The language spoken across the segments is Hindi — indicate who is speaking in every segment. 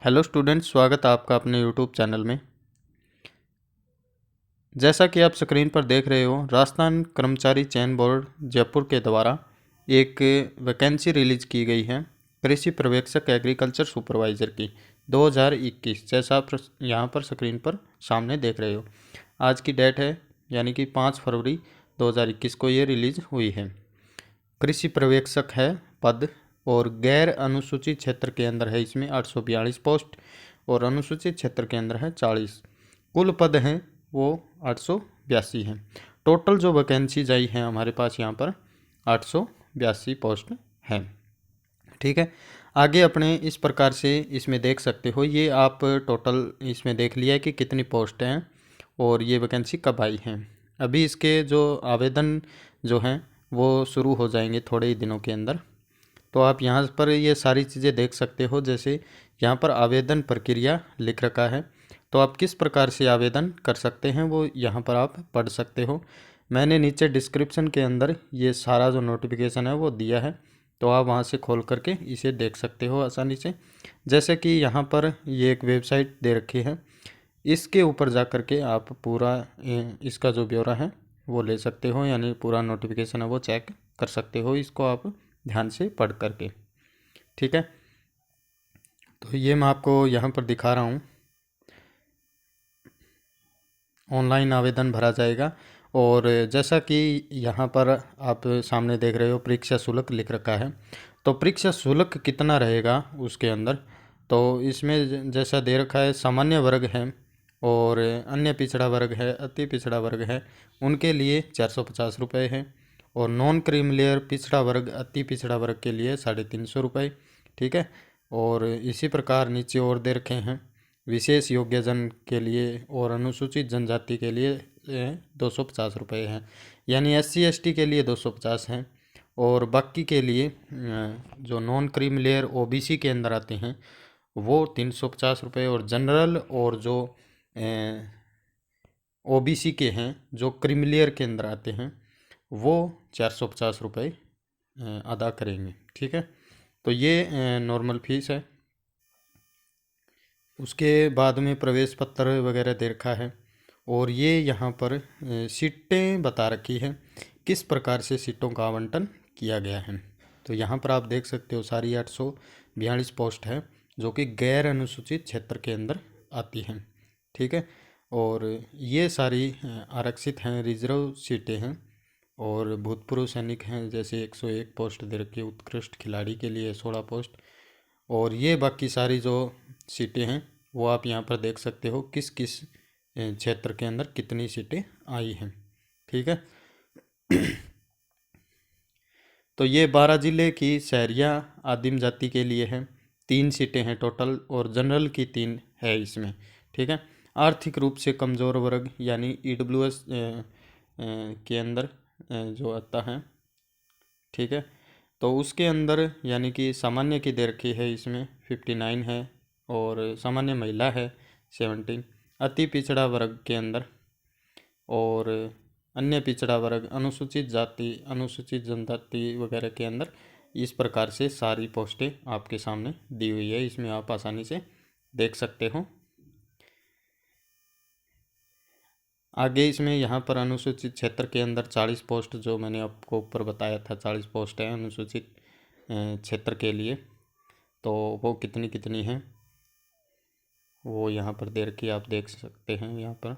Speaker 1: हेलो स्टूडेंट्स, स्वागत है आपका अपने यूट्यूब चैनल में। जैसा कि आप स्क्रीन पर देख रहे हो, राजस्थान कर्मचारी चयन बोर्ड जयपुर के द्वारा एक वैकेंसी रिलीज की गई है कृषि पर्यवेक्षक एग्रीकल्चर सुपरवाइज़र की 2021। जैसा आप यहाँ पर स्क्रीन पर सामने देख रहे हो, आज की डेट है यानी कि 5 फरवरी 2021 को ये रिलीज हुई है। कृषि पर्यवेक्षक है पद, और गैर अनुसूचित क्षेत्र के अंदर है इसमें 842 पोस्ट, और अनुसूचित क्षेत्र के अंदर है 40। कुल पद हैं वो 882 हैं। टोटल जो वैकेंसीज आई हैं हमारे पास यहाँ पर 882 पोस्ट हैं। ठीक है, आगे अपने इस प्रकार से इसमें देख सकते हो। ये आप टोटल इसमें देख लिया है कि कितनी पोस्ट हैं और ये वैकेंसी कब आई हैं। अभी इसके जो आवेदन जो हैं वो शुरू हो जाएंगे थोड़े ही दिनों के अंदर। तो आप यहाँ पर ये सारी चीज़ें देख सकते हो। जैसे यहाँ पर आवेदन प्रक्रिया लिख रखा है, तो आप किस प्रकार से आवेदन कर सकते हैं वो यहाँ पर आप पढ़ सकते हो। मैंने नीचे डिस्क्रिप्शन के अंदर ये सारा जो नोटिफिकेशन है वो दिया है, तो आप वहाँ से खोल करके इसे देख सकते हो आसानी से। जैसे कि यहाँ पर ये एक वेबसाइट दे रखी है, इसके ऊपर जा कर के आप पूरा इसका जो ब्यौरा है वो ले सकते हो, यानी पूरा नोटिफिकेशन है वो चेक कर सकते हो इसको आप ध्यान से पढ़ करके। ठीक है, तो ये मैं आपको यहाँ पर दिखा रहा हूँ। ऑनलाइन आवेदन भरा जाएगा, और जैसा कि यहाँ पर आप सामने देख रहे हो परीक्षा शुल्क लिख रखा है। तो परीक्षा शुल्क कितना रहेगा उसके अंदर, तो इसमें जैसा दे रखा है सामान्य वर्ग है और अन्य पिछड़ा वर्ग है, अति पिछड़ा वर्ग है, उनके लिए 450 रुपये है, और नॉन क्रीमिलियर पिछड़ा वर्ग अति पिछड़ा वर्ग के लिए 350 रुपये। ठीक है, और इसी प्रकार नीचे और दे रखे हैं विशेष योग्यजन के लिए और अनुसूचित जनजाति के लिए 250 रुपये हैं, यानी SC ST के लिए 250 हैं, और बाकी के लिए जो नॉन क्रीम लेयर OBC के अंदर आते हैं वो 350 रुपये, और जनरल और जो OBC के हैं जो क्रीमिलियर के अंदर आते हैं वो 450 रुपये अदा करेंगे। ठीक है, तो ये नॉर्मल फीस है। उसके बाद में प्रवेश पत्र वगैरह दे रखा है, और ये यहाँ पर सीटें बता रखी हैं किस प्रकार से सीटों का आवंटन किया गया है। तो यहाँ पर आप देख सकते हो सारी 842 पोस्ट है जो कि गैर अनुसूचित क्षेत्र के अंदर आती हैं। ठीक है, और ये सारी आरक्षित हैं, रिजर्व सीटें हैं, और भूतपूर्व सैनिक हैं जैसे 101 पोस्ट दे रखी है, उत्कृष्ट खिलाड़ी के लिए 16 पोस्ट, और ये बाकी सारी जो सीटें हैं वो आप यहाँ पर देख सकते हो किस किस क्षेत्र के अंदर कितनी सीटें आई हैं। ठीक है, तो ये 12 जिले की शहरिया आदिम जाति के लिए है, 3 सीटें हैं टोटल, और जनरल की 3 है इसमें। ठीक है, आर्थिक रूप से कमज़ोर वर्ग यानी EWS के अंदर जो आता है। ठीक है, तो उसके अंदर यानी कि सामान्य की दे रखी है इसमें 59 है, और सामान्य महिला है 17, अति पिछड़ा वर्ग के अंदर, और अन्य पिछड़ा वर्ग अनुसूचित जाति अनुसूचित जनजाति वगैरह के अंदर इस प्रकार से सारी पोस्टें आपके सामने दी हुई है, इसमें आप आसानी से देख सकते हो। आगे इसमें यहाँ पर अनुसूचित क्षेत्र के अंदर 40 पोस्ट जो मैंने आपको ऊपर बताया था 40 पोस्ट है अनुसूचित क्षेत्र के लिए, तो वो कितनी कितनी हैं वो यहाँ पर दे रखी आप देख सकते हैं यहाँ पर।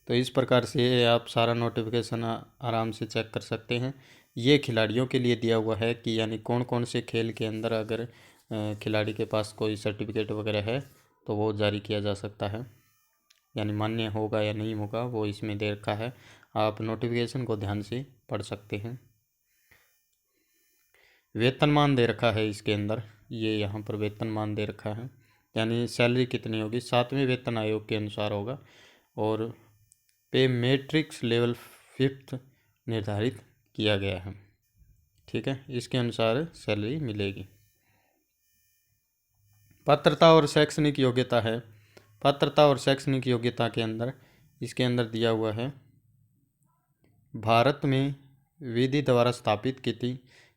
Speaker 1: तो इस प्रकार से आप सारा नोटिफिकेशन आराम से चेक कर सकते हैं। ये खिलाड़ियों के लिए दिया हुआ है कि यानी कौन कौन से खेल के अंदर अगर खिलाड़ी के पास कोई सर्टिफिकेट वगैरह है तो वो जारी किया जा सकता है, यानी मान्य होगा या नहीं होगा वो इसमें दे रखा है। आप नोटिफिकेशन को ध्यान से पढ़ सकते हैं। वेतनमान दे रखा है इसके अंदर, ये यहाँ पर वेतनमान दे रखा है, यानी सैलरी कितनी होगी 7वें वेतन आयोग के अनुसार होगा, और पे मैट्रिक्स लेवल 5th निर्धारित किया गया है। ठीक है, इसके अनुसार सैलरी मिलेगी। पात्रता और शैक्षणिक योग्यता है। पात्रता और शैक्षणिक योग्यता के अंदर इसके अंदर दिया हुआ है भारत में विधि द्वारा स्थापित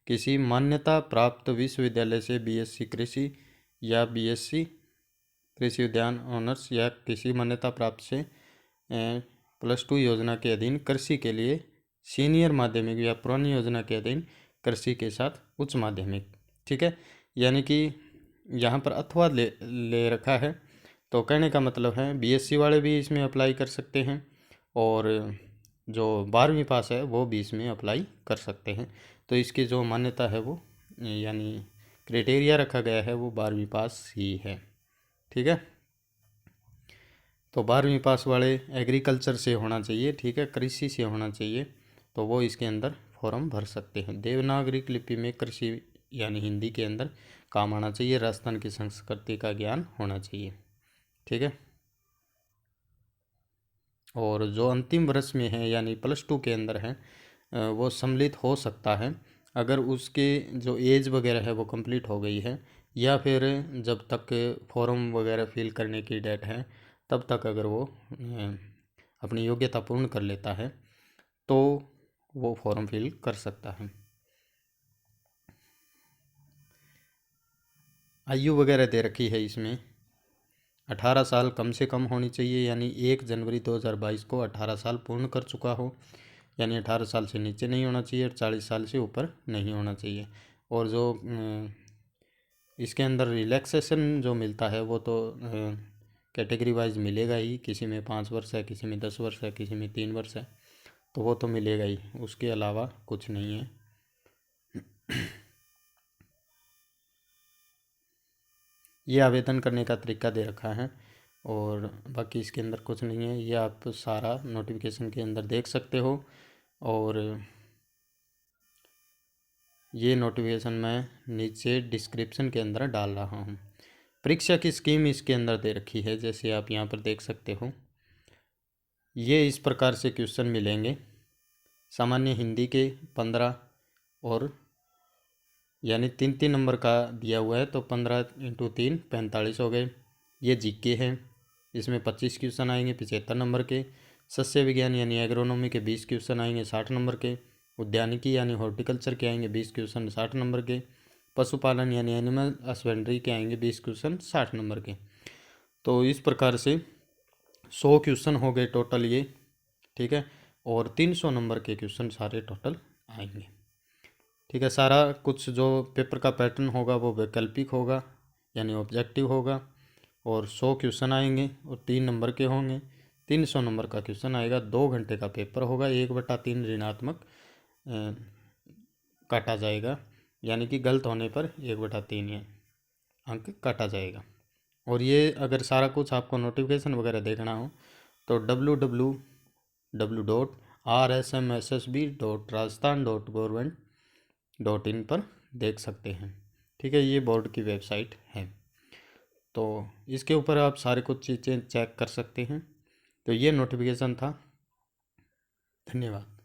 Speaker 1: किसी मान्यता प्राप्त विश्वविद्यालय से बीएससी कृषि या बीएससी कृषि उद्यान ऑनर्स या किसी मान्यता प्राप्त से +2 योजना के अधीन कृषि के लिए सीनियर माध्यमिक या पुरानी योजना के अधीन कृषि के साथ उच्च माध्यमिक। ठीक है, यानी कि यहाँ पर अथवा ले रखा है, तो कहने का मतलब है बीएससी वाले भी इसमें अप्लाई कर सकते हैं और जो 12वीं पास है वो भी इसमें अप्लाई कर सकते हैं। तो इसकी जो मान्यता है वो यानी क्राइटेरिया रखा गया है वो 12वीं पास ही है। ठीक है, तो 12वीं पास वाले एग्रीकल्चर से होना चाहिए, ठीक है, कृषि से होना चाहिए, तो वो इसके अंदर फॉर्म भर सकते हैं। देवनागरी लिपि में कृषि यानी हिंदी के अंदर काम आना चाहिए, राजस्थान की संस्कृति का ज्ञान होना चाहिए। ठीक है, और जो अंतिम वर्ष में है यानी +2 के अंदर है वो सम्मिलित हो सकता है अगर उसके जो एज वगैरह है वो कंप्लीट हो गई है, या फिर जब तक फॉर्म वगैरह फिल करने की डेट है तब तक अगर वो अपनी योग्यता पूर्ण कर लेता है तो वो फॉर्म फिल कर सकता है। आयु वगैरह दे रखी है इसमें, 18 साल कम से कम होनी चाहिए, यानी 1 जनवरी 2022 को 18 साल पूर्ण कर चुका हो, यानी 18 साल से नीचे नहीं होना चाहिए और 40 साल से ऊपर नहीं होना चाहिए। और जो इसके अंदर रिलैक्सेशन जो मिलता है वो तो कैटेगरी वाइज मिलेगा ही, किसी में 5 वर्ष है, किसी में 10 वर्ष है, किसी में 3 वर्ष है, तो वो तो मिलेगा ही, उसके अलावा कुछ नहीं है। ये आवेदन करने का तरीका दे रखा है और बाकी इसके अंदर कुछ नहीं है, ये आप सारा नोटिफिकेशन के अंदर देख सकते हो। और ये नोटिफिकेशन मैं नीचे डिस्क्रिप्शन के अंदर डाल रहा हूँ। परीक्षा की स्कीम इसके अंदर दे रखी है, जैसे आप यहाँ पर देख सकते हो। ये इस प्रकार से क्वेश्चन मिलेंगे, सामान्य हिंदी के 15 और यानी 3-3 नंबर का दिया हुआ है, तो 15 × 3 45 हो गए। ये जीके हैं, इसमें 25 क्वेश्चन आएंगे 75 नंबर के। सस्य विज्ञान यानी एग्रोनॉमी के 20 क्वेश्चन आएंगे 60 नंबर के। उद्यानिकी यानी हॉर्टिकल्चर के आएंगे 20 क्वेश्चन 60 नंबर के। पशुपालन यानी एनिमल हस्बेंड्री के आएंगे 20 क्वेश्चन 60 नंबर के। तो इस प्रकार से 100 क्वेश्चन हो गए टोटल ये, ठीक है, और 300 नंबर के क्वेश्चन सारे टोटल आएंगे। ठीक है, सारा कुछ जो पेपर का पैटर्न होगा वो वैकल्पिक होगा यानी ऑब्जेक्टिव होगा, और 100 क्वेश्चन आएंगे और 3 नंबर के होंगे। 300 नंबर का क्वेश्चन आएगा, 2 घंटे का पेपर होगा, 1/3 ऋणात्मक काटा जाएगा, यानी कि गलत होने पर 1/3 अंक काटा जाएगा। और ये अगर सारा कुछ आपको नोटिफिकेशन वगैरह देखना हो तो www.rsmssb.rajasthan.government.in पर देख सकते हैं। ठीक है, ये बोर्ड की वेबसाइट है, तो इसके ऊपर आप सारे कुछ चीज़ें चेक कर सकते हैं। तो ये नोटिफिकेशन था। धन्यवाद।